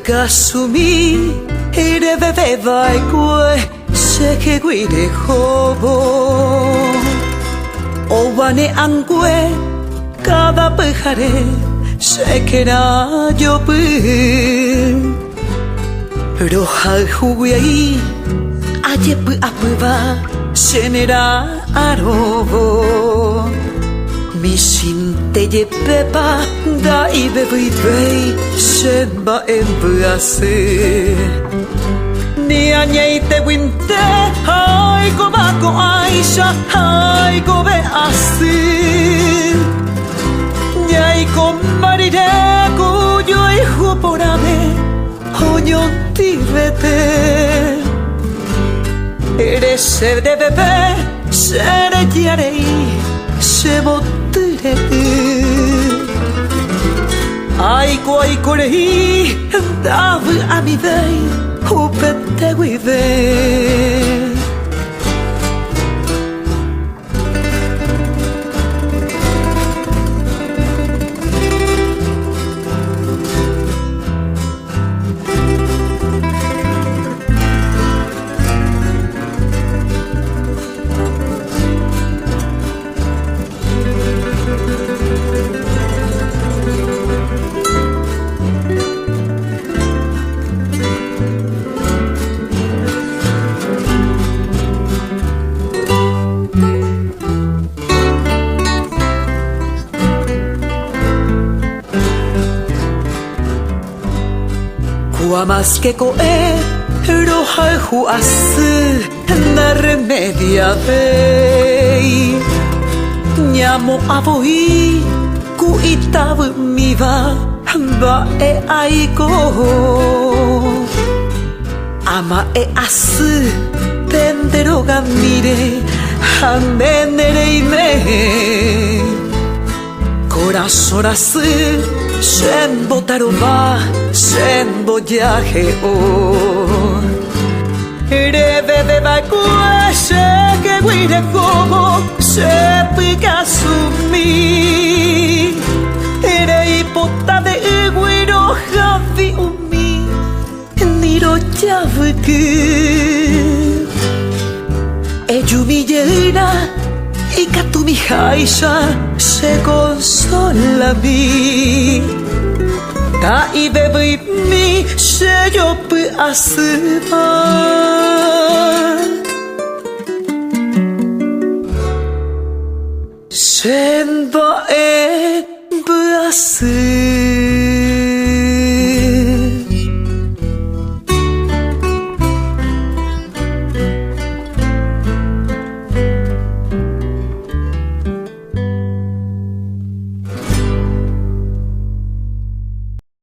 ca su mi e deve vai quê se che guide hobo o vane angue cada pejare se que na yo pero hal huwi aye pu apuva senera arobo mi sinte ye pepa da ibe vei semba embuase ni anyei te winte ai go ba go aisha ai go be asi nyai ko maride ku yo ihu porame hoyo tivete eres de bebé sere yarei se botere ai korei dav ami vei upete wive más que coe roja juasu na remedia vei nyamo avoi ku itav miva ba e aiko ama e asu tendero ga mire hamenereime corazonasu Sembo taroba, sembo yaje o Rebe beba kuashe que guire como se pica sumi Ere hipota de guiro javi umi Niro yavuku Eyumi llena y katumi haisha se consola mi ta i bebui mi se yo pu asuba senba e bu asu